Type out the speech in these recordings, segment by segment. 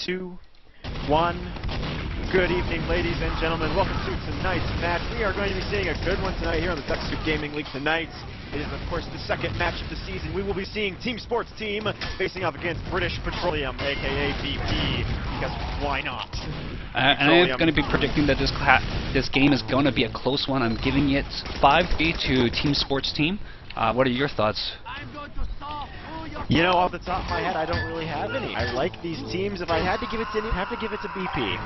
2, 1. Good evening, ladies and gentlemen. Welcome to tonight's match. We are going to be seeing a good one tonight here on the Ducksoup Gaming League tonight. It is, of course, the second match of the season. We will be seeing Team Sports Team facing off against British Ptrolleum, aka BP, because why not? And I'm going to be predicting that this game is going to be a close one. I'm giving it 5-3 to Team Sports Team. What are your thoughts? You know, off the top of my head, I don't really have any. I like these teams. If I had to give it to any, I'd have to give it to BP.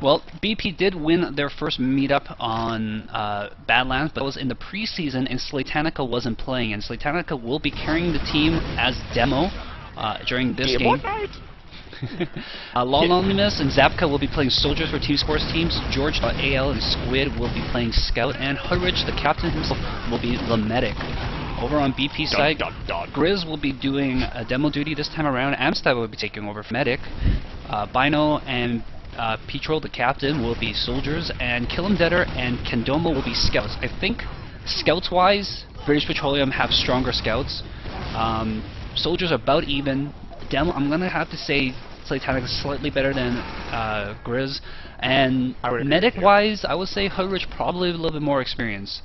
Well, BP did win their first meetup on Badlands, but it was in the preseason, and Slatanica wasn't playing. And Slatanica will be carrying the team as demo during this game. Lawlonymous and Zapka will be playing soldiers for Team Sports teams. George, AL, and Squid will be playing scout, and Hudrich, the captain himself, will be the medic. Over on BP side, Grizz will be doing demo duty this time around. Amstad will be taking over for medic. Bino and Ptrolleum, the captain, will be soldiers, and Killamdeader and Kendomo will be scouts. I think scouts-wise, British Ptrolleum have stronger scouts. Soldiers are about even. Demo, I'm gonna have to say Slatanica is slightly better than Grizz, and medic-wise, I would say Hudrich probably a little bit more experience.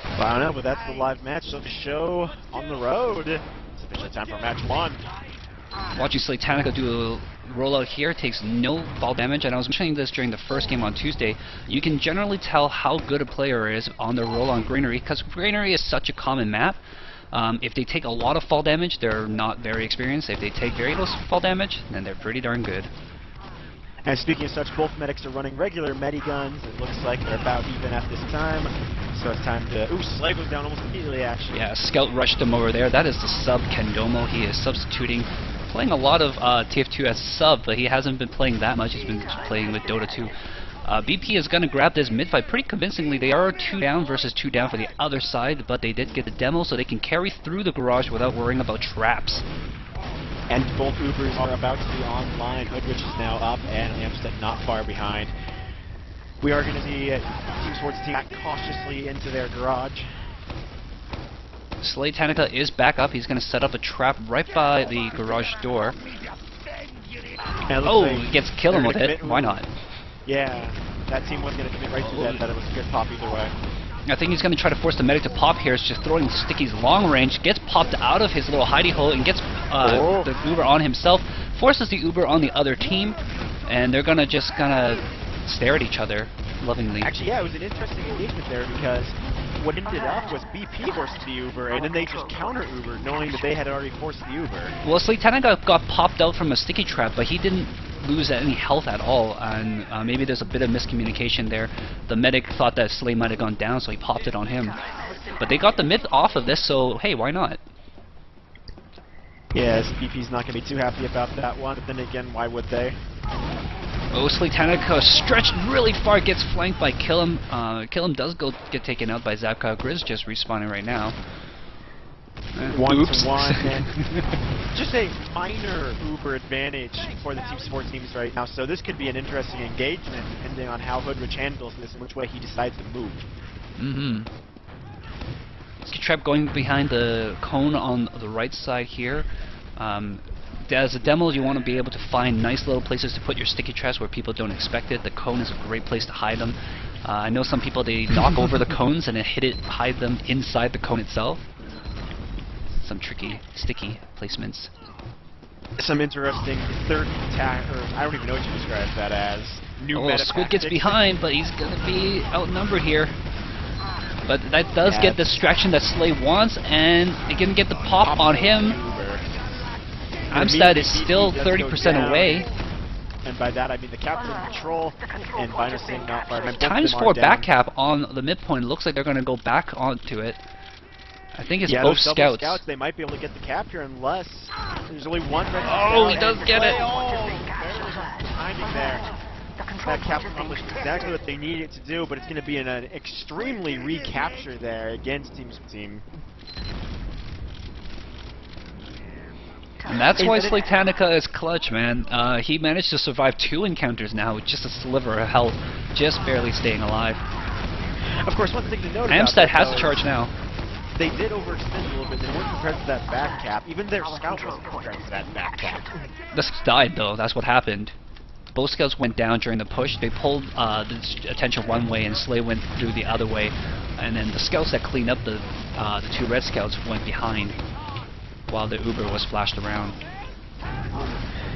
Well, I don't know, but that's the live match, so the show on the road. It's officially time for match 1. Watching Slatanica do a rollout here takes no fall damage, and I was mentioning this during the first game on Tuesday. You can generally tell how good a player is on their roll on Greenery, because Greenery is such a common map. If they take a lot of fall damage, they're not very experienced. If they take very little fall damage, then they're pretty darn good. And speaking of such, both medics are running regular mediguns. It looks like they're about even at this time. So it's time to... Ooh, Slag goes down almost immediately, actually. Yeah, Scout rushed him over there. That is the sub Kendomo. He is substituting, playing a lot of TF2 as sub, but he hasn't been playing that much. He's been playing with Dota 2. BP is going to grab this mid-fight pretty convincingly. They are 2 down versus 2 down for the other side, but they did get the demo, so they can carry through the garage without worrying about traps. And both Ubers are about to be online. Hudrich is now up, and Amstead not far behind. We are going to see Team Sports Team back cautiously into their garage. Slatanica is back up. He's going to set up a trap right by the garage door. Oh, he gets killed with it. Why not? Yeah, that team was going to commit right to that, but it was a good pop either way. I think he's going to try to force the medic to pop here. It's just throwing Sticky's long range, gets popped out of his little hidey hole, and gets the Uber on himself, forces the Uber on the other team, and they're going to just kind of stare at each other lovingly. Actually, yeah, it was an interesting engagement there, because what ended up was BP forced the Uber, and then they just counter-Uber, knowing that they had already forced the Uber. Well, Slatanica got popped out from a sticky trap, but he didn't lose any health at all, and maybe there's a bit of miscommunication there. The medic thought that Slay might have gone down, so he popped it on him. But they got the mid off of this, so hey, why not? Yes, BP's not going to be too happy about that one, but then again, why would they? Oh, Slatanica stretched really far, gets flanked by Killam. Killam does get taken out by Zapka. Grizz just respawning right now. Oops. 1-to-1. Just a minor Uber advantage for the Team Sports teams right now, so this could be an interesting engagement depending on how Hudrich handles this and which way he decides to move. Trap going behind the cone on the right side here. As a demo, you want to be able to find nice little places to put your sticky traps where people don't expect it. The cone is a great place to hide them. I know some people, they knock over the cones and then hide them inside the cone itself. Some tricky, sticky placements. Some interesting third attack, or I don't even know what you describe that as. Squid gets behind, but he's going to be outnumbered here. But that does get the distraction that Slay wants, and they can get the pop on him. Amstad is still 30% away. And by that I mean the captain, Patrol, and Bino saying not far. Times 4 back cap on the midpoint. Looks like they're going to go back onto it. I think it's both scouts. They might be able to get the cap here unless there's only one red he does get it. Oh, timing there. That cap accomplished exactly what they needed to do, but it's going to be an extremely recapture there against Team. And that's why Slatanica is clutch, man. He managed to survive 2 encounters now with just a sliver of health, just barely staying alive. Of course, one thing to note Amstad has a charge now. they did overextend a little bit. They weren't prepared for that back cap. Even their scout wasn't prepared for that back cap. The scouts died though. That's what happened. Both scouts went down during the push. They pulled the attention one way, and Slay went through the other way. And then the scouts that cleaned up the two red scouts went behind, while the Uber was flashed around.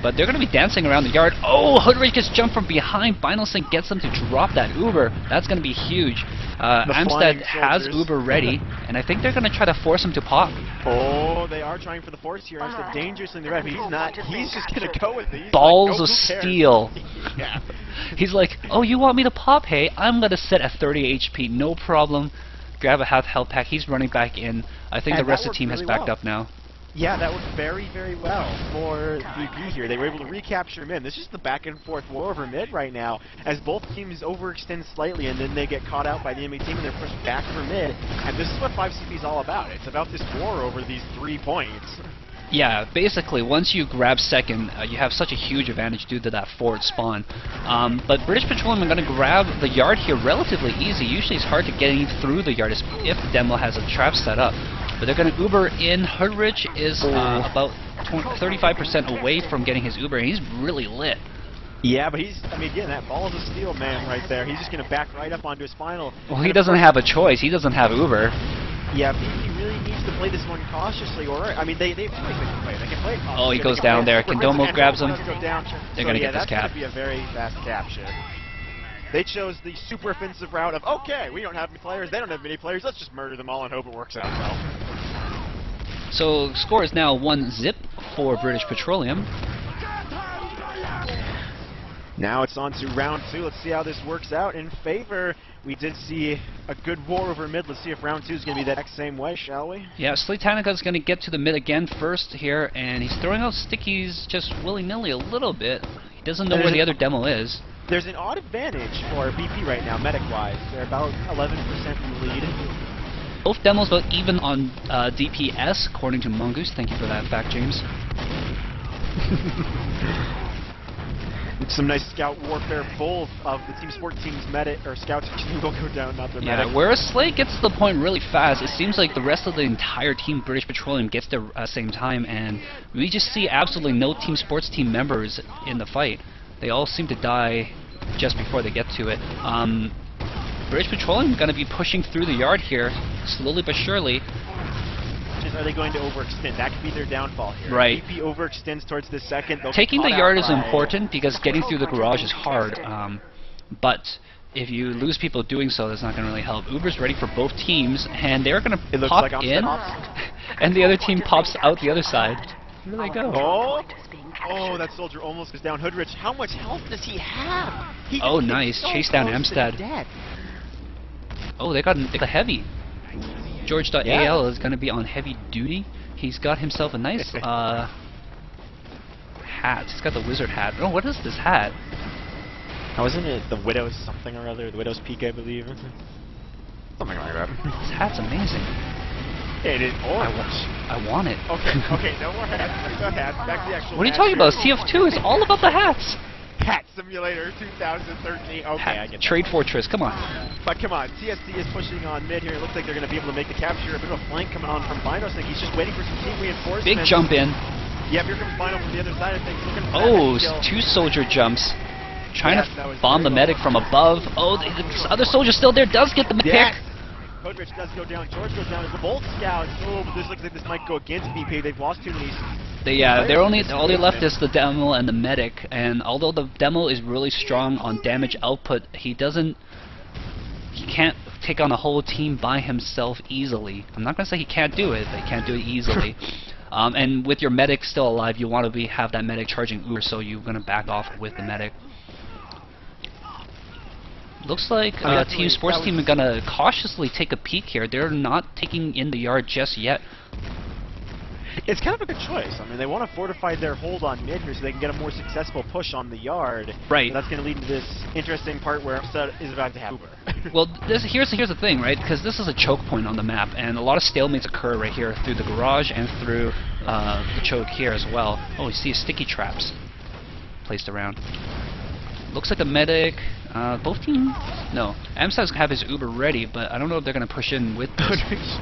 But they're going to be dancing around the yard. Oh, Hoodrich gets jumped from behind. Final Sync gets them to drop that Uber. That's going to be huge. Amstead has Uber ready, and I think they're going to try to force him to pop. Oh, they are trying for the force here. Amstead dangerously in the red, but he's not. He's just going to go with it. He's Balls like, of steel. Yeah. He's like, oh, you want me to pop? Hey, I'm going to sit at 30 HP. No problem. Grab a half health pack. He's running back in. I think the rest of the team has backed up now. Yeah, that worked very, very well for BP here. They were able to recapture mid. This is the back and forth war over mid right now, as both teams overextend slightly and then they get caught out by the enemy team and they're pushed back for mid. And this is what 5CP is all about. It's about this war over these 3 points. Yeah, basically, once you grab second, you have such a huge advantage due to that forward spawn. But British Petroleum are going to grab the yard here relatively easy. Usually it's hard to get through the yard if the demo has a trap set up. But they're going to Uber in. Hoodrich is about 35% away from getting his Uber, and he's really lit. Yeah, but he's, I mean, again, that ball of a steel man right there. He's just going to back right up onto his final. Well, he doesn't have a choice. He doesn't have Uber. Yeah, BP really needs to play this one cautiously, or, I mean, they have two ways they can play. They can play it cautiously. Oh, he goes down there. Condomo grabs him. They're going to get this cap. That's going to be a very fast capture. They chose the super offensive route of, okay, we don't have any players, they don't have many players, let's just murder them all and hope it works out well. So, score is now 1-0 for British Petroleum. Now it's on to round 2. Let's see how this works out in favor. We did see a good war over mid. Let's see if round 2 is going to be the exact same way, shall we? Yeah, Slaytanica is going to get to the mid again first here, and he's throwing out stickies just willy-nilly a little bit. He doesn't know where the other demo is. There's an odd advantage for BP right now, medic-wise. They're about 11% in the lead. Both demos about even on DPS, according to Mongoose. Thank you for that fact, James. Some nice scout warfare. Both of the Team Sport team's medic or scouts will go down, not their medic. Yeah, whereas Slay gets to the point really fast, it seems like the rest of the entire team, British Petroleum, gets there at the same time, and we just see absolutely no Team Sports team members in the fight. They all seem to die just before they get to it. British Petroleum going to be pushing through the yard here, slowly but surely. Are they going to overextend? That could be their downfall here. Right. If BP overextends towards the second, they'll taking the yard is by important because getting through the garage is hard. But if you lose people doing so, that's not going to really help. Uber's ready for both teams, and they're going to pop in, and the other team pops out the other side. Where do they go? Oh, that soldier almost goes down. Hoodrich, how much health does he have? Oh, nice. So chase down Amstead. Oh, they got the heavy. George.al is going to be on heavy duty. He's got himself a nice hat. He's got the wizard hat. Oh, what is this hat? Wasn't it the Widow's something or other? The Widow's Peak, I believe. Something like that. This hat's amazing. It is. Oh, I want it. Okay, no more hats. No hats. Back to the actual. What are you talking about? TF2 is all about the hats. Hat Simulator 2013. Okay, I get that. Trade Fortress, come on. But come on, TSD is pushing on mid here. It looks like they're going to be able to make the capture. A bit of a flank coming on from Bino. So he's just waiting for some team reinforcements. Big jump in. Yep, here comes Bino from the other side of things. Oh, 2 soldier jumps. Trying to bomb the medic from above. Oh, the other soldier still there does get the pick. Hoodrich does go down. George goes down as the Bolt Scout. Oh, but this looks like this might go against BP. They've lost too many. They're all they left is the demo and the medic. And although the demo is really strong on damage output, he can't take on a whole team by himself easily. I'm not gonna say he can't do it, but he can't do it easily. And with your medic still alive, you want to have that medic charging Uber, so you're gonna back off with the medic. Looks like Team Sports Team are gonna cautiously take a peek here. They're not taking in the yard just yet. It's kind of a good choice. I mean, they want to fortify their hold on mid here so they can get a more successful push on the yard. Right. That's going to lead to this interesting part where Upset is about to have Uber. Well, here's the thing, right? Because this is a choke point on the map, and a lot of stalemates occur right here through the garage and through the choke here as well. Oh, you see sticky traps placed around. Looks like the medic. Both teams? No. Amstad's have his Uber ready, but I don't know if they're going to push in with this.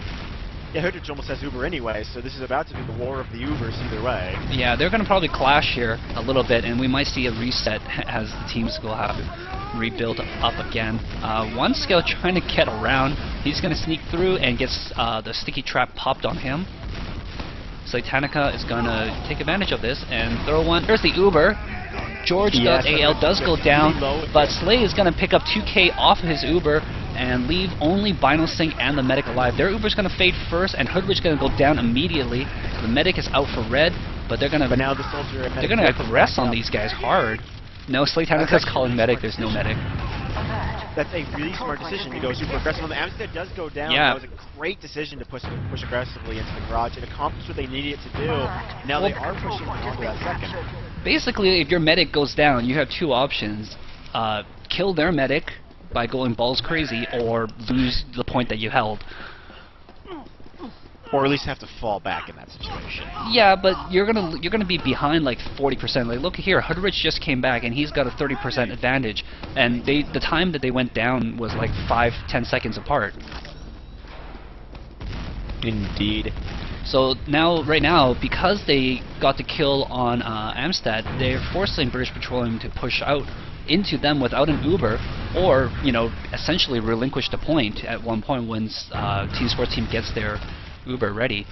Yeah, Hoodrich almost has Uber anyway, so this is about to be the war of the Ubers either way. Yeah, they're going to probably clash here a little bit, and we might see a reset as the teams will have to rebuild up again. One Scout trying to get around. He's going to sneak through and gets the sticky trap popped on him. Slaytanica is going to take advantage of this and throw one. There's the Uber. George AL does go down, but Slay is going to pick up 2K off of his Uber and leave only Binosync and the medic alive. Their Uber's going to fade first, and Hoodrich going to go down immediately. The medic is out for red, but they're going to aggress on these guys hard. No, Slaytanica's calling medic. There's no medic. That's a really smart decision to go super aggressive on the Amstead does go down. Yeah. That was a great decision to push aggressively into the garage. It accomplished what they needed it to do. Now they are pushing onto that second. Basically, if your medic goes down, you have two options. Kill their medic by going balls crazy, or lose the point that you held. Or at least have to fall back in that situation. Yeah, but you're gonna be behind like 40%. Like look here, Hoodrich just came back and he's got a 30% advantage, and the time that they went down was like 5-10 seconds apart. Indeed. So now, right now, because they got the kill on Amstead, they're forcing British Ptrolleum to push out into them without an Uber, or essentially relinquish the point at one point when Team Sports Team gets their Uber ready.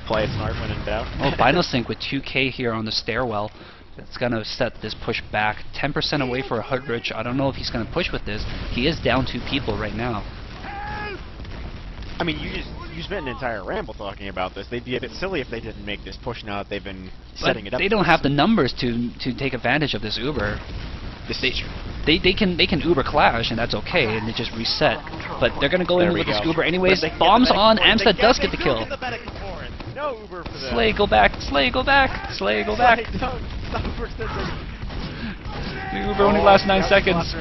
Play it smart when in doubt. Oh, Binosync with 2K here on the stairwell. It's going to set this push back 10% away for Hoodrich. I don't know if he's going to push with this. He is down 2 people right now. I mean, you spent an entire ramble talking about this. They'd be a bit silly if they didn't make this push now that they've been setting it up. They don't have the numbers to take advantage of this Uber. They can Uber clash, and that's okay, and they just reset. But they're going to go in with this Uber anyways. Bombs on. Amstead does get the kill. No Uber for them. Slay, go back. Slay, go back. Slay, go back. The Uber only lasts 9 seconds.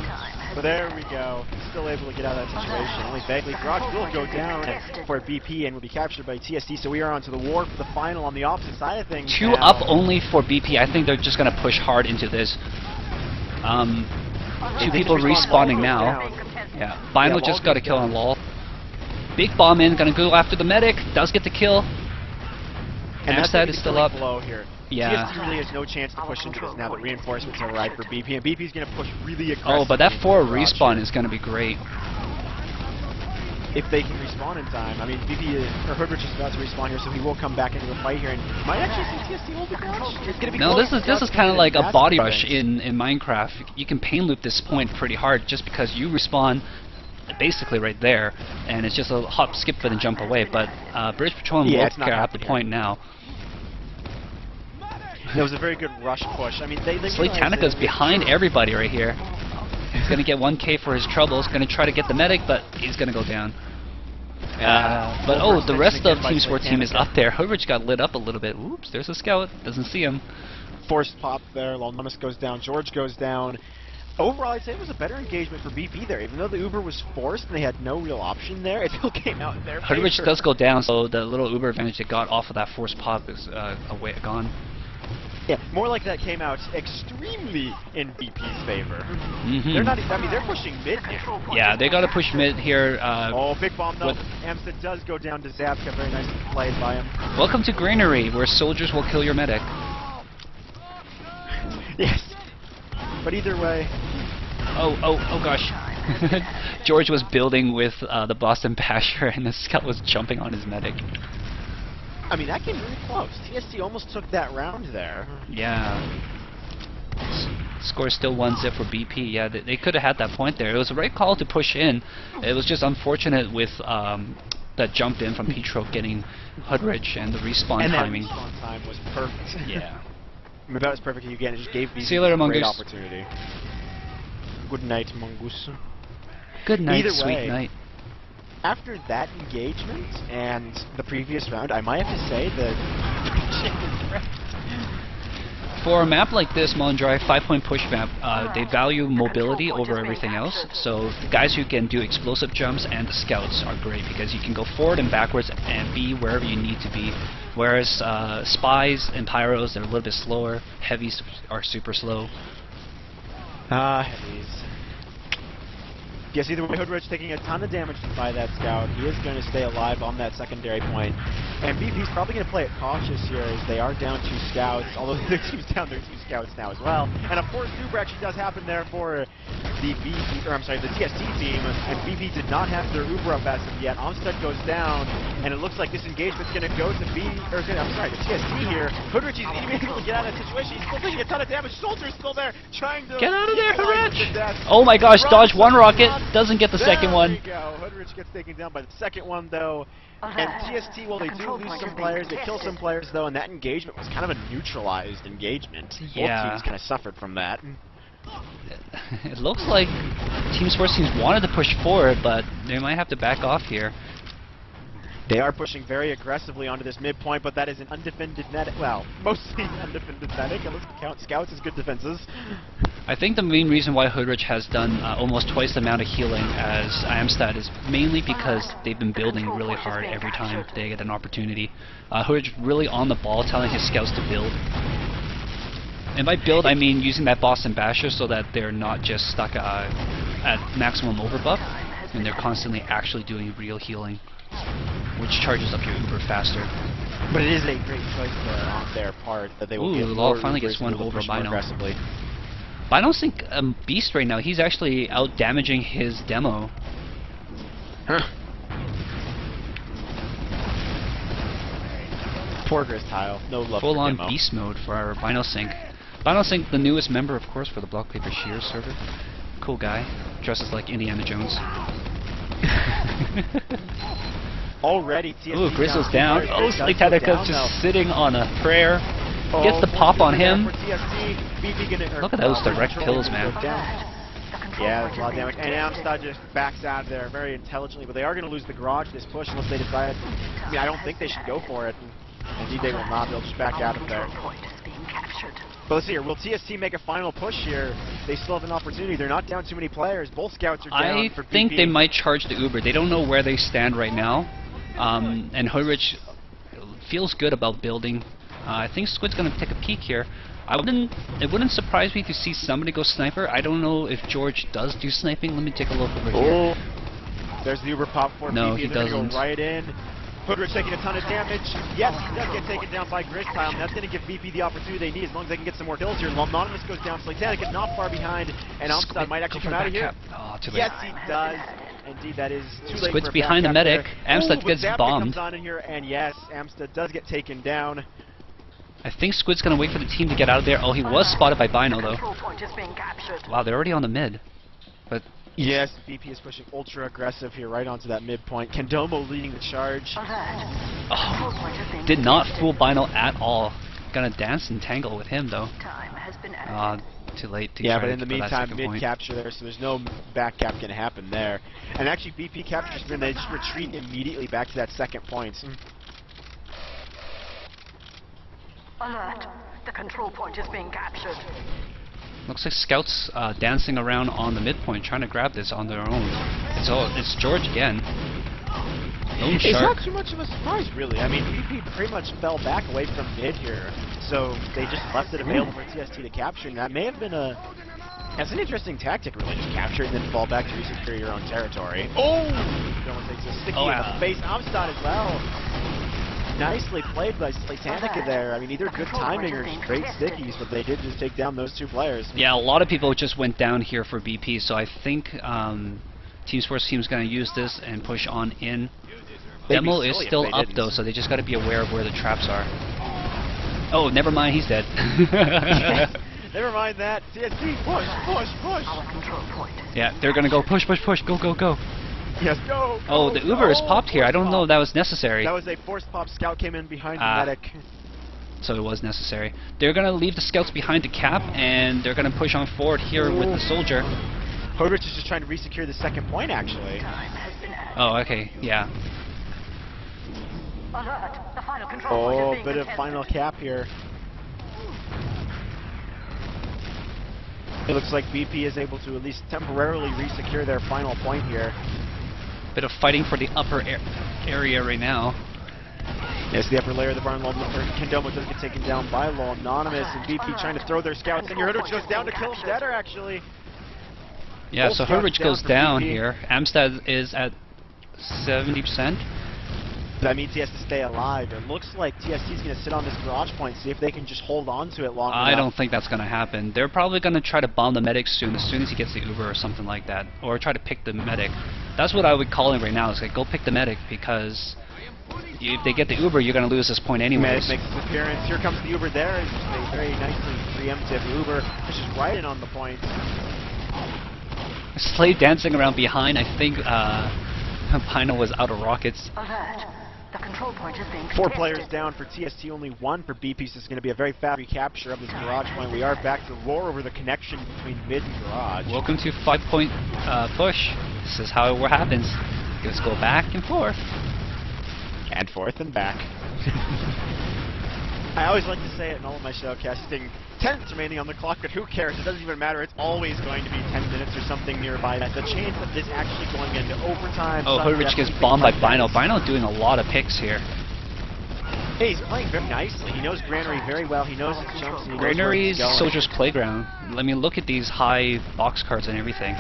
But there we go. Still able to get out of that situation. Only Bagley Garage will go down for BP and will be captured by TSD. So we are on to the war for the final on the opposite side of things. 2 up only for BP. I think they're just going to push hard into this. 2 people respawning now. Yeah, Bino just got a kill on Lol. Big bomb in, gonna go after the medic. Does get the kill. And Amstead is still up. Here. Yeah. TSD really has no chance to push into this now that reinforcements are arrived for BP, and BP's gonna push really aggressively. Oh, but that 4 respawn is gonna be great. If they can respawn in time. I mean, BP or Hoodrich is about to respawn here, so he will come back into the fight here, and might actually see TSD hold the garage. It's gonna be close. This is kind of like a body rush in Minecraft. You can pain loop this point pretty hard just because you respawn basically right there, and it's just a hop, skip, and jump away. But British Ptrolleum will grab the point now. It was a very good rush push. I mean, Slaytanica's behind everybody right here. He's going to get 1K for his troubles. Going to try to get the medic, but he's going to go down. But oh, the rest of Team Sports Team is up there. Hoodrich got lit up a little bit. Oops, there's a scout. Doesn't see him. Forced pop there. Lolnamus goes down. George goes down. Overall, I'd say it was a better engagement for BP there. Even though the Uber was forced and they had no real option there, it still came out in their favor. Hoodrich does go down, so the little Uber advantage they got off of that forced pop is gone. Yeah, more like that came out extremely in BP's favor. Mm-hmm. They're not. I mean, they're pushing mid now. Yeah, they got to push mid here. Oh, big bomb though. Amstead does go down to Zapka. Very nicely played by him. Welcome to Greenery, where soldiers will kill your medic. Yes. But either way. Oh gosh. George was building with the Boston Basher, and the scout was jumping on his medic. I mean, that came really close. TSD almost took that round there. Yeah. Score still 1-0 for BP. Yeah, they could have had that point there. It was the right call to push in. It was just unfortunate with that jump in from Petro getting Hoodrich and the respawn timing. And that respawn time was perfect. Yeah. I mean, about as perfect as you get. It just gave BP See you later, a great Mongoose. opportunity. Good night, Mongoose. Good night, Either sweet way, night. After that engagement and the previous round, I might have to say that for a map like this, Mondrai 5-point push map, they value mobility over everything else. So the guys who can do explosive jumps and the scouts are great because you can go forward and backwards and be wherever you need to be. Whereas spies and pyros, they're a little bit slower. Heavies are super slow. Heavies. Guess either way, Hoodrich taking a ton of damage by that scout. He is going to stay alive on that secondary point. And BP's probably going to play it cautious here as they are down 2 scouts, although the team's down their 2 scouts now as well. And of course, Uber actually does happen there for the the TST team, and BP did not have their Uber up as of yet. Amstead goes down, and it looks like this engagement's going to go to the TST here. Hoodrich is even able to get out of that situation. He's still taking a ton of damage. Soldier's still there, trying to get out of there, Hoodrich! Oh my gosh, dodge one rocket, doesn't get the second one. There we go. Hoodrich gets taken down by the second one, though. And TST, well, they do lose some players, they kill some players, though, and that engagement was kind of a neutralized engagement. Yeah. Both teams kind of suffered from that. It looks like Team Sports teams wanted to push forward, but they might have to back off here. They are pushing very aggressively onto this midpoint, but that is an undefended net. Well, mostly undefended net. Let's count scouts as good defenses. I think the main reason why Hoodrich has done almost twice the amount of healing as Amstead is mainly because they've been building really hard every time they get an opportunity. Hoodrich really on the ball, telling his scouts to build. And by build, I mean using that Boston Basher so that they're not just stuck at maximum overbuff, and they're constantly actually doing real healing, which charges up your Uber faster. But it is a great choice there on their part that they will Ooh, get the more Law finally gets one Ubers over more Bino. aggressively. Bino's think a beast right now. He's actually out damaging his demo. Huh. Poor Gristile. No love Full for on demo. beast mode for our Binosync. Binosync, the newest member, of course, for the Block Paper Shears server. Cool guy. Dresses like Indiana Jones. Already, TST Ooh, Grizzle's down. Oh, Slaytanica's just sitting on a prayer. Oh, Gets the pop on him. Look at those direct kills, man. Yeah, that's a lot of damage. And Amstead just backs out of there very intelligently, but they are going to lose the garage this push unless they decide. I mean, I don't think they should go for it. Indeed, they will not. They'll just back out of there. But let's see here. Will TST make a final push here? They still have an opportunity. They're not down too many players. Both scouts are down for BP. I think they might charge the Uber. They don't know where they stand right now. And Hoodrich feels good about building. I think Squid's going to take a peek here. It wouldn't surprise me to see somebody go sniper. I don't know if George does do sniping. Let me take a look over here. There's the Uber pop for no, BP. he They're doesn't. Go right in. Hoodrich taking a ton of damage. Yes, he does get taken down by Gristile, and that's going to give BP the opportunity they need as long as they can get some more kills here. Anonymous goes down. Slaytanica not far behind, and Amstead might actually come out of here. Oh, too late. Yes, he does. Indeed, that is too late. Squid's for a behind the back medic. there. Amstead gets bombed. Comes on in here, and yes, Amstead does get taken down. I think Squid's going to wait for the team to get out of there. Oh, he was spotted by Bino, though. Wow, they're already on the mid. But yes, BP is pushing ultra aggressive here right onto that midpoint. Kendomo leading the charge. Oh, did not fool Bino at all. Gonna dance and tangle with him, though. Too late to yeah, try but to in the get that meantime, mid capture there, so there's no back cap going to happen there. And actually, BP captures spin, they just retreat immediately back to that second point. Alert! The control point is being captured. Looks like scouts dancing around on the midpoint, trying to grab this on their own. It's George again. Lone It's Shark. not too much of a surprise, really. I mean, BP pretty much fell back away from mid here, so they just left it available for TST to capture, and that may have been that's an interesting tactic, really. Just capture it and then fall back to resecure your own territory. Oh! No one takes a sticky in the face. Amstead as well. Nicely played by Slaytanica there. I mean, either good timing or straight stickies, but they did just take down those 2 players. Yeah, a lot of people just went down here for BP, so I think Team Sports team's going to use this and push on in. Demo is still up, though, so they just got to be aware of where the traps are. Oh, never mind, he's dead. Never mind that. TST, push, push, push. Yeah, they're going to go push, push, push, go, go, go. Yes, go! Oh, the Uber is popped here. I don't know if that was necessary. That was a forced pop. Scout came in behind the medic. So it was necessary. They're going to leave the scouts behind the cap, and they're going to push on forward here with the soldier. Hoodrich is just trying to resecure the second point, actually. Oh, okay, yeah. Oh, bit of final cap here. It looks like BP is able to at least temporarily resecure their final point here. Bit of fighting for the upper area right now. Yes, the upper layer of the barn wall. Kendomo does get taken down by Law Anonymous, and BP trying to throw their scouts in here. Hoodrich goes down to kill him deader, actually. Yeah, Both so scouts Hurridge goes for down BP. here. Amstad is at 70%. That means he has to stay alive. It looks like TST's going to sit on this garage point, see if they can just hold on to it long enough. I don't think that's going to happen. They're probably going to try to bomb the medic soon as he gets the Uber or something like that. Or try to pick the medic. That's what I would call it right now. It's like, go pick the medic, because if they get the Uber, you're going to lose this point anyways. Medic makes his appearance. Here comes the Uber there. It's just a very nicely preemptive Uber. It's just right in on the point. Slave dancing around behind. I think Pino was out of rockets. Alert. The control point is being 4 contested. players down for TST, only 1 for BP. So this is going to be a very fast recapture of this garage point. We are back to roar over the connection between mid and garage. Welcome to 5-point push. This is how it happens. Let's go back and forth. And forth and back. I always like to say it in all of my showcasting. 10 minutes remaining on the clock, but who cares? It doesn't even matter. It's always going to be 10 minutes or something nearby. The chance of this actually going into overtime. Oh, Hurridge gets bombed by Bino. Bino doing a lot of picks here. Hey, he's playing very nicely. He knows Granary very well. He knows his jumps. And he knows where he's Granary's going. Soldier's Playground. Let me look at these high box cards and everything.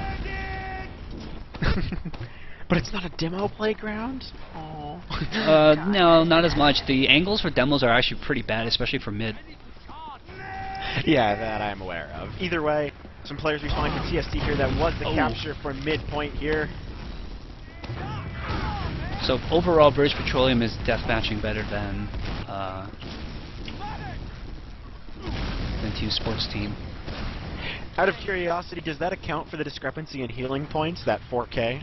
But it's not a demo playground? Oh. No, not as much. The angles for demos are actually pretty bad, especially for mid. Yeah, that I'm aware of. Either way, some players responding for TST here. That was the capture for midpoint here. So overall, British Petroleum is deathmatching better than Team Sports Team. Out of curiosity, does that account for the discrepancy in healing points, that 4K?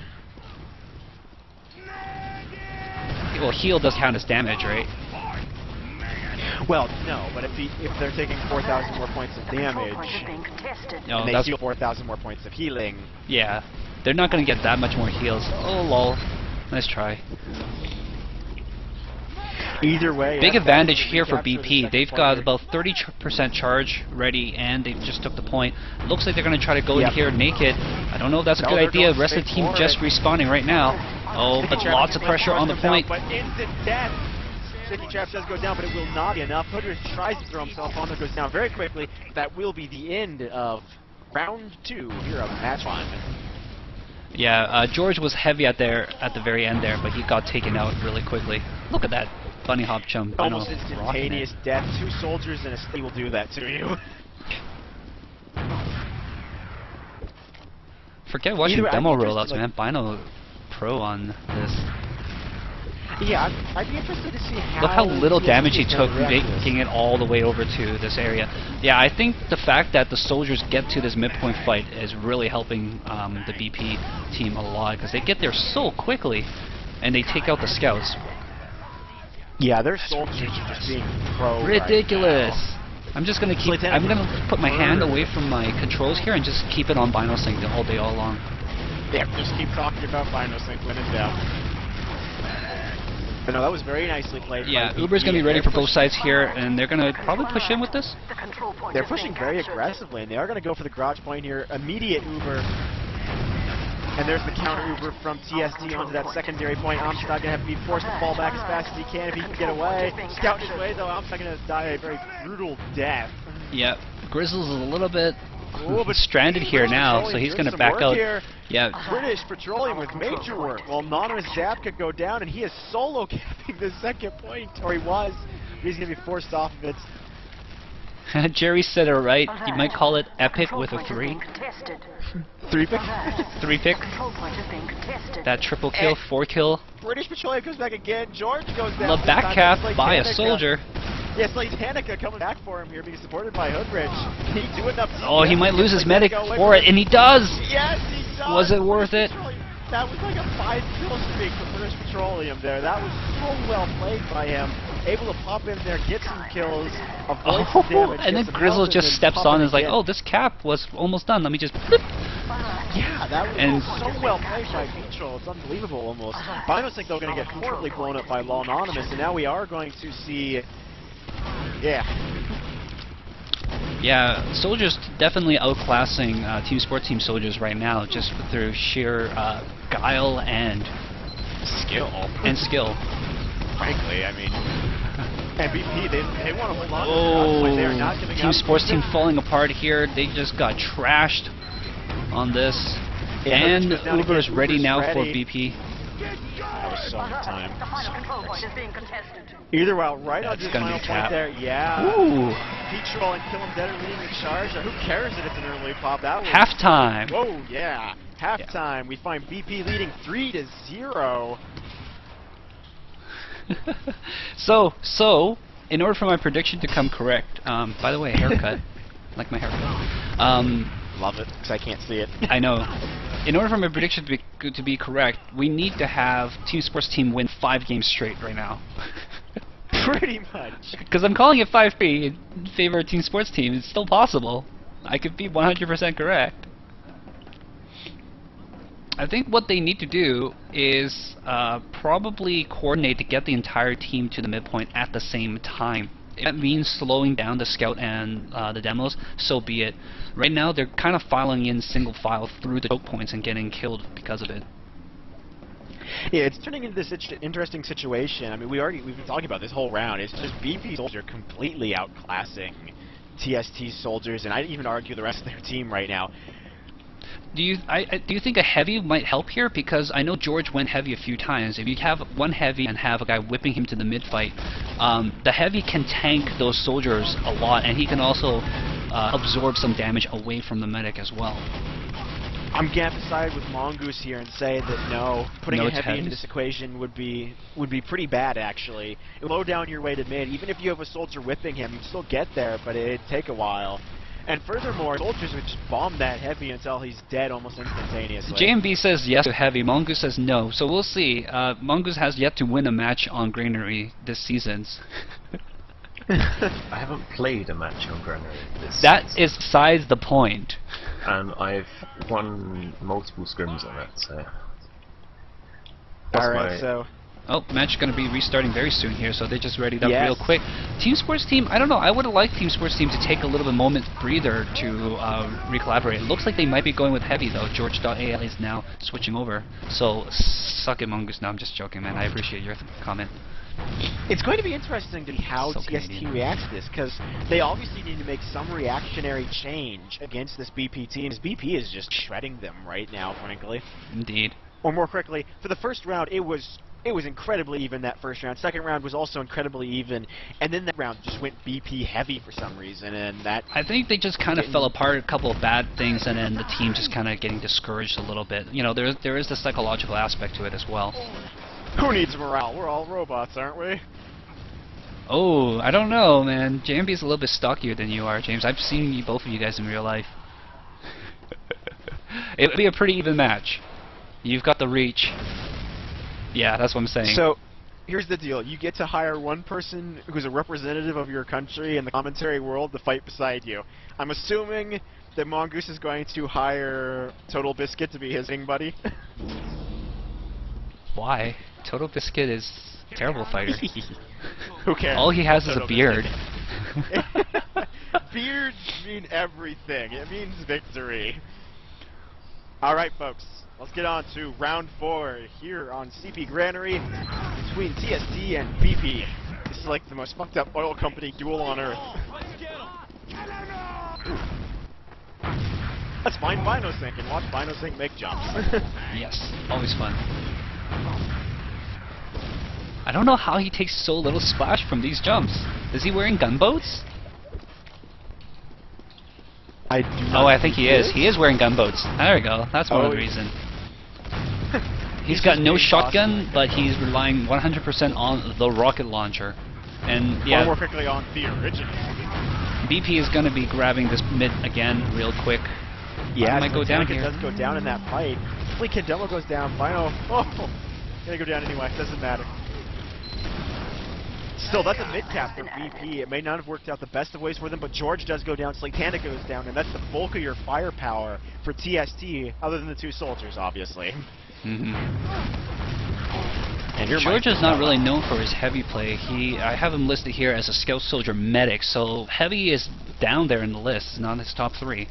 Well, heal does count as damage, right? Well, no, but if they're taking 4,000 more points of Control damage, point is being contested. No, and they that's heal 4,000 more points of healing, yeah. They're not going to get that much more heals. Oh lol. Nice try. either way... Big that's advantage the here for recapture of the BP. second They've point got here. about 30% charge ready, and they just took the point. Looks like they're going to try to go in Yep. here naked. I don't know if that's a No, good they're idea. going The rest of the straight team for just it. respawning right now. Oh, but Sticky lots of Trap pressure on the forced himself, point. But instant death. Sticky Trap does go down, but it will not be enough. Hoodridge tries to throw himself on, but goes down very quickly. That will be the end of round 2 here of match 1. Yeah, George was heavy at the very end there, but he got taken out really quickly. Look at that bunny hop jump. I know, Almost rocking it. instantaneous death. 2 soldiers and a city will do that to you. Forget watching Either way, demo I'd be interested, rollouts, man. Bino pro on this. Yeah, I'd be interested to see how... Look how little TST damage he is gonna took react to this. making it all the way over to this area. Yeah, I think the fact that the soldiers get to this midpoint fight is really helping the BP team a lot, because they get there so quickly, and they take out the scouts. Yeah, their soldiers are just being pro Ridiculous! right I'm just gonna keep. Lieutenant I'm gonna put my hand away from my controls here and just keep it on Bino Sync all day, all long. now. Yeah, just keep talking about Bino Sync when in doubt. But no, that was very nicely played. Yeah, by Uber's BP. gonna be ready They're for both pushing- sides here, and they're gonna probably push in with this. The control point They're is being pushing very captured. aggressively, and they are going to go for the garage point here. Immediate Uber. And there's the counter Uber from TST onto that secondary point. Amstad going to have to be forced to fall back as fast as he can if he can get away. Scout his way, though. Amstad going to die a very brutal death. Yeah, Grizzles is a little bit Oh, but stranded here now, so he's gonna back out. Here. Yeah, British Petroleum with major work, while Anonymous Zap could go down, and he is solo capping the second point, or he was. He's going to be forced off of it. Jerry said it right. You might call it The epic control with a point is 3. being contested. 3 pick. 3 pick. The control point is being contested. That triple kill, 4 kill. British Petroleum goes back again. George goes down. The back cap by a soldier. Yes, like Hanukkah coming back for him here, being supported by Hoodridge. Can he do enough? Oh, he might lose his medic Go away for it, from and he does! Yes, he does. Was it worth it? That was like a 5-kill streak for British Petroleum there. That was so well played by him. Able to pop in there, get some kills, avoid some damage. And then get some Grizzle health, just then steps pop on in and is like, again. oh, this cap was almost done. Let me just... bloop. Yeah, that was And- so well played by Ptrolleum. It's unbelievable almost. Bino's think they're going to get horribly blown up by Law Anonymous, and now we are going to see... Yeah. Yeah, soldiers definitely outclassing Team Sports Team soldiers right now, just through sheer guile and Skill. skill. Frankly, I mean... And BP, they want to hold on to the point. They are not Oh, giving Team up. Sports Team falling apart here. They just got trashed on this. And Hurwicz goes down Uber is again. ready Uber's now for ready. BP. So much Alert, time. the final control point is being contested. Either way, right on That's the gonna final be point cap. there. Yeah. Ooh. Ptrolleum and Kill 'em Dead are leading the charge. Who cares if it's an early pop? That was Halftime. Whoa, yeah. Halftime. We find BP leading 3-0. So, in order for my prediction to come correct, by the way, haircut, like my haircut. Love it, because I can't see it. I know. In order for my prediction to be correct, we need to have Team Sports Team win 5 games straight right now. Pretty much. Because I'm calling it 5-3 in favor of Team Sports Team. It's still possible. I could be 100% correct. I think what they need to do is probably coordinate to get the entire team to the midpoint at the same time. If that means slowing down the scout and the demos, so be it. Right now, they're kind of filing in single file through the choke points and getting killed because of it. Yeah, it's turning into this interesting situation. I mean, we've been talking about this whole round. It's just BP soldiers completely outclassing TST soldiers, and I'd even argue the rest of their team right now. Do you think a heavy might help here? Because I know George went heavy a few times. If you have one heavy and have a guy whipping him to the mid-fight, the heavy can tank those soldiers a lot, and he can also absorb some damage away from the medic as well. I'm gonna have to side with Mongoose here and say that no, putting No a heavy heavies? into this equation would be pretty bad actually. It would slow down your way to mid. Even if you have a soldier whipping him, you'd still get there, but it'd take a while. And furthermore, soldiers would just bomb that heavy until he's dead almost instantaneously. JMB says yes to heavy, Mongoose says no, so we'll see. Mongoose has yet to win a match on Granary this season. I haven't played a match on Granary this That season, is besides the point. and I've won multiple scrims on it, so... That's Alright, my- so Oh, match going to be restarting very soon here, so they just readied up Yes. real quick. Team Sports Team, I don't know, I would have liked Team Sports Team to take a little bit moment breather to re-collaborate. It looks like they might be going with heavy though. George.al is now switching over. So, suck it Mongoose. No, I'm just joking, man. I appreciate your comment. it's going to be interesting to see how So TST Canadian. reacts to this, because they obviously need to make some reactionary change against this BP team. This BP is just shredding them right now, frankly. Indeed. Or more correctly, for the first round, it was incredibly even that first round. Second round was also incredibly even, and then that round just went BP heavy for some reason, and that... I think they just kind of fell apart, a couple of bad things, and then the team just kind of getting discouraged a little bit. You know, there is the psychological aspect to it as well. Who needs morale? We're all robots, aren't we? Oh, I don't know, man. JMB's a little bit stockier than you are, James. I've seen you, both of you guys in real life. It'll be a pretty even match. You've got the reach. Yeah, that's what I'm saying. So, here's the deal. You get to hire one person who's a representative of your country in the commentary world to fight beside you. I'm assuming that Mongoose is going to hire Total Biscuit to be his ring buddy. Why? Total Biscuit is a terrible fighter. Who cares? All he has is a Total beard. Biscuit. Beards mean everything. It means victory. Alright, folks. Let's get on to round 4 here on CP Granary between TST and BP. This is like the most fucked up oil company duel on Earth. Let's find Vinosync and watch Vinosync make jumps. Yes, always fun. I don't know how he takes so little splash from these jumps. Is he wearing gunboats? I do Oh, I think he is. He is wearing gunboats. There we go. That's one of the Oh, reasons. He's He's got just no being shotgun, awesome. but he's relying 100% on the rocket launcher. And Or yeah, more quickly on the original. BP is going to be grabbing this mid again real quick. Yeah, might go down here. does go down in that fight. Hopefully Kendemo goes down. Vino, gonna go down anyway. Doesn't matter. Still, that's a mid-cap for BP. It may not have worked out the best of ways for them, but George does go down, Slatana goes down, and that's the bulk of your firepower for TST, other than the two soldiers, obviously. Mm-hmm. And your George mic is not up. really known for his heavy play. I have him listed here as a scout soldier medic, so heavy is down there in the list. It's not his top 3.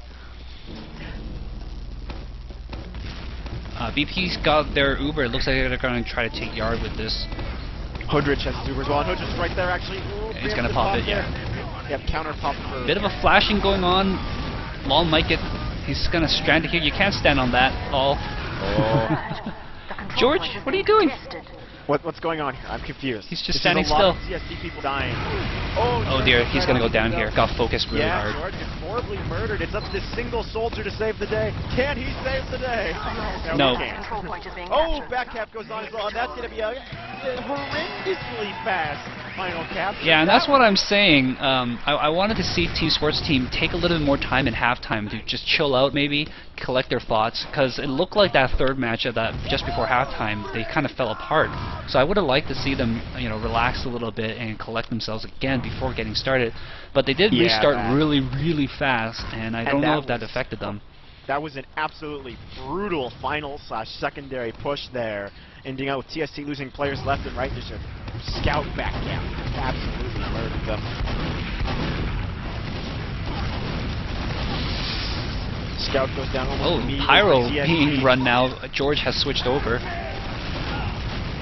BP's got their Uber. It looks like they're going to try to take yard with this. Hoodrich has his Uber as well, and Hoodrich is right there, actually. Ooh, He's gonna preemptive pop it, there. yeah. Yep, counter pop for... Bit of a flashing going on. Lol might get He's gonna strand it here. You can't stand on that. All. Oh. George, what are you doing? What's going on here? I'm confused. He's just This standing is a lot still. of TST people dying. Oh dear, he's gonna go down here. Got focused really hard. George is horribly murdered. It's up to this single soldier to save the day. Can he save the day? No. He can't. Oh, back cap goes on as well, and that's gonna be a horrendously fast final capture. Yeah, and that's what I'm saying. I wanted to see Team Sports Team take a little bit more time in halftime to just chill out, maybe collect their thoughts, because it looked like that third match of that just before halftime they kind of fell apart. So I would have liked to see them, relax a little bit and collect themselves again before getting started. But they did restart really fast, and I don't know if that affected them. That was an absolutely brutal final/secondary push there, ending out with TST losing players left and right. There's a scout back camp. Absolutely murdered them. Scout goes down almost immediately. Pyro TST. being run now. George has switched over.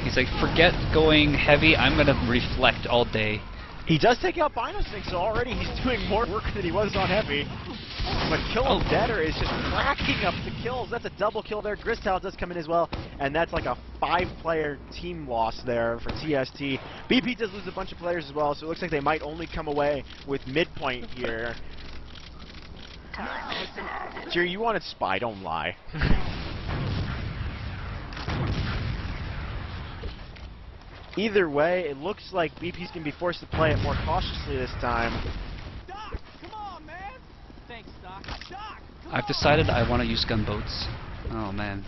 He's like, forget going heavy, I'm going to reflect all day. He does take out Binosync, so already he's doing more work than he was on heavy. But Kill Deader is just racking up the kills. That's a double kill there. Gristal does come in as well, and that's like a 5-player team loss there for TST. BP does lose a bunch of players as well, so it looks like they might only come away with midpoint here. Jerry, you wanted Spy, don't lie. Either way, it looks like BP's going to be forced to play it more cautiously this time. Doc, come on, man. Thanks, Doc. Doc, I've decided I want to use gunboats. Oh man.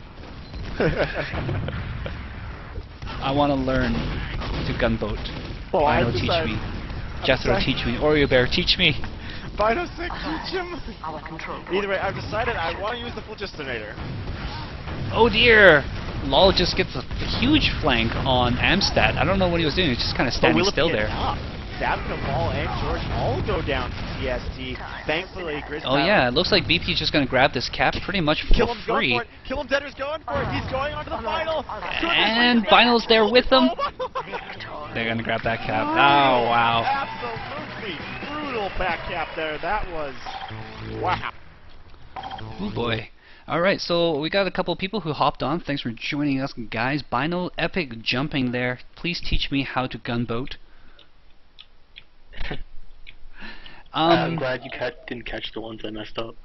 I want to learn to gunboat. Well, Bino, teach me. Jethro, teach me. Oreo Bear, teach me. Binosync, teach him. Our control point. Either way, I've decided I want to use the Phlogistonator. Oh dear! Lol just gets a huge flank on Amstat. I don't know what he was doing. He was just kind of standing still there. Sabinabal and George all go down to TST. Thankfully, Grizz. Oh yeah, it looks like BP's just going to grab this cap pretty much for Kill him, free. going for it. Kill him, Deader's going for it. He's going on to the final. And Bino's there with them. They're going to grab that cap. Oh wow. Absolutely brutal back cap there. That was wow. Oh boy. Alright, so we got a couple of people who hopped on. Thanks for joining us, guys. Bino, epic jumping there. Please teach me how to gunboat. I'm glad you didn't catch the ones I messed up.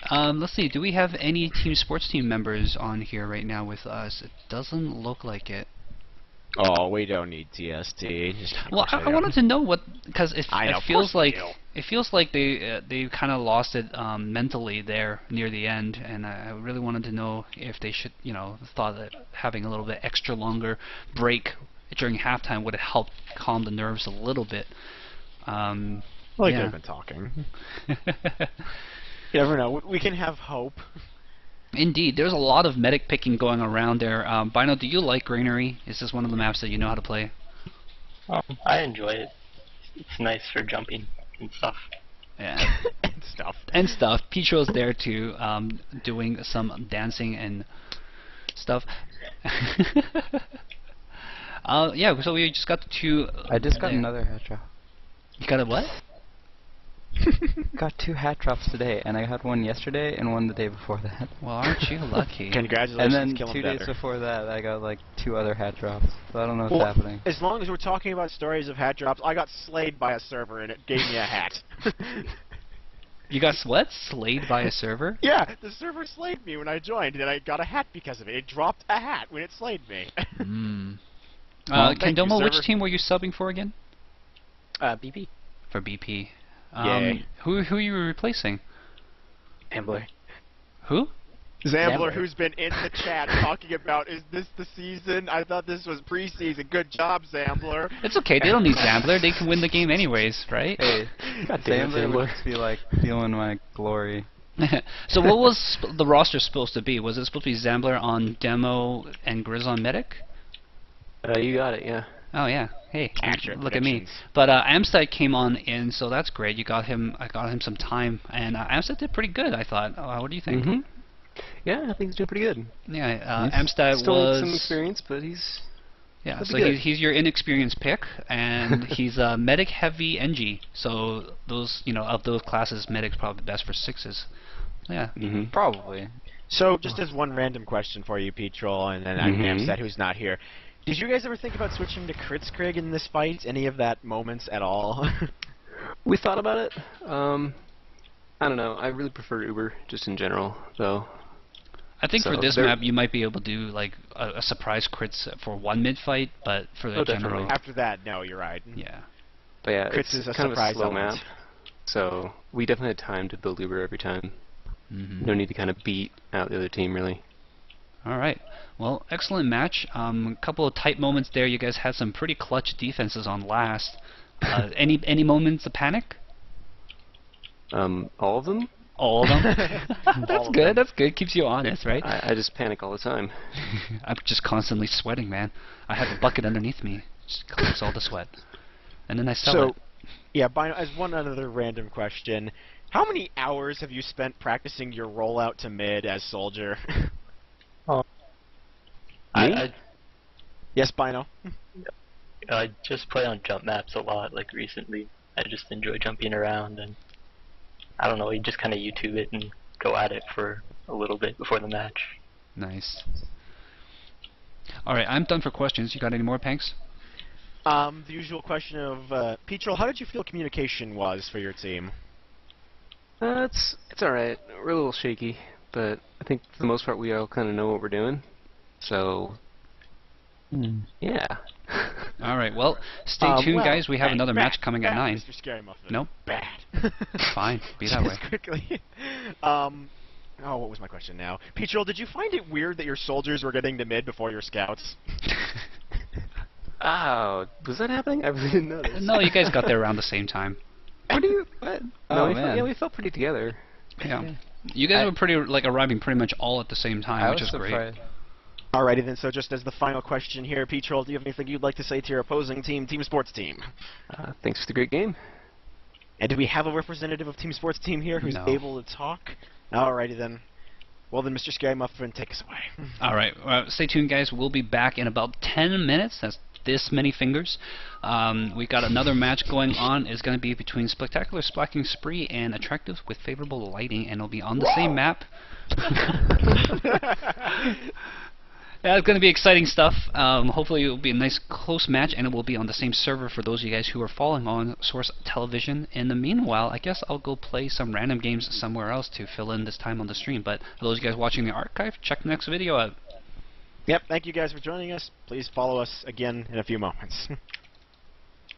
Let's see, do we have any Team Sports Team members on here right now with us? It doesn't look like it. Oh, we don't need TST. Well, I wanted to know what, because it feels like they kind of lost it mentally there near the end, and I really wanted to know if they should, thought that having a little bit extra longer break during halftime would have helped calm the nerves a little bit. Well, they could have been talking. You never know. We can have hope. Indeed, there's a lot of medic picking going around there. Bino, do you like Granary? Is this one of the maps that you know how to play? I enjoy it. It's nice for jumping and stuff. Yeah. And stuff. Ptro's there too, doing some dancing and stuff. Yeah, so we just got the two. I just got another hat drop. You got a what? Got 2 hat drops today, and I had one yesterday and one the day before that. Well, aren't you lucky? Congratulations, and then 2 days before that, I got like 2 other hat drops. So I don't know what's happening. As long as we're talking about stories of hat drops, I got slayed by a server and it gave me a hat. You got what? Slayed by a server? Yeah, the server slayed me when I joined, and I got a hat because of it. It dropped a hat when it slayed me. Kendomo, which team were you subbing for again? BP. For BP. Yay. Who are you replacing? Ambler. Who? Zambler, who's been in the chat talking about, is this the season? I thought this was preseason. Good job, Zambler. It's okay, they don't need Zambler. They can win the game anyways, right? Hey, Zambler would just be like feeling my glory. So what was the roster supposed to be? Was it supposed to be Zambler on demo and Grizz on medic? You got it, yeah. Oh yeah. Hey, Accurate look at me. predictions. But Amstad came on in, so that's great. You got him. I got him some time, and Amstad did pretty good, I thought. What do you think? Yeah, I think he's doing pretty good. Yeah, Amstad Still was some experience, but he's Yeah, That'd so be good. he's your inexperienced pick, and he's a medic heavy NG. So those, of those classes, medic's probably best for 6s. Yeah. Mm-hmm. Probably. So, just as one random question for you, Ptrol, and then Amset, who's not here. Did you guys ever think about switching to Kritzkrieg in this fight? Any of that moments at all? We thought about it. I don't know. I really prefer Uber, just in general, though. I think So for this there- map, you might be able to do like a surprise crits for one mid fight, but for the Oh, general, definitely. After that, no, you're right. yeah. But yeah, Crits it's is a kind of a surprise slow element. map, so we definitely had time to build Uber every time. Mm-hmm. No need to kind of beat out the other team, really. All right. Well, excellent match. A couple of tight moments there. You guys had some pretty clutch defenses on last. Any moments of panic? All of them? All of them. All That's of good. them. That's good. Keeps you honest, right? I just panic all the time. I'm just constantly sweating, man. I have a bucket underneath me. Just collects all the sweat, and then I sell So, it. yeah, as one other random question, how many hours have you spent practicing your rollout to mid as Soldier? I Yes, Bino? just play on jump maps a lot, like recently. I just enjoy jumping around, and I don't know, you just kind of YouTube it and go at it for a little bit before the match. Nice. All right, I'm done for questions. You got any more, Panks? The usual question of, Ptrol, how did you feel communication was for your team? It's alright. We're a little shaky, but I think for the most part we all kind of know what we're doing. So, yeah. All right. Well, stay tuned, well, guys. We have hey, another bad, match coming at bad, 9. Mr. ScaryMuffin. Nope. Bad. Fine. Be that way. Just quickly. What was my question now? Ptrol, did you find it weird that your soldiers were getting to mid before your scouts? Oh, was that happening? I really didn't notice. No, you guys got there around the same time. What do you? What? Oh, No, man. we felt pretty together. Yeah. You guys were pretty arriving pretty much all at the same time, I which was is great. surprised. Alrighty then, so just as the final question here, Ptrol, do you have anything you'd like to say to your opposing team, Team Sports Team? Thanks for the great game. And do we have a representative of Team Sports Team here who's No. able to talk? Alrighty then. Well then, Mr. ScaryMuffin, take us away. All right. Stay tuned, guys. We'll be back in about 10 minutes. That's this many fingers. We got another match going on. It's going to be between Spectacular Splacking Spree and Attractive with Favorable Lighting, and it'll be on the same map. Yeah, it's going to be exciting stuff. Hopefully it will be a nice close match, and it will be on the same server for those of you guys who are following on Source Television. In the meanwhile, I guess I'll go play some random games somewhere else to fill in this time on the stream. But for those of you guys watching the archive, check the next video out. Yep, thank you guys for joining us. Please follow us again in a few moments.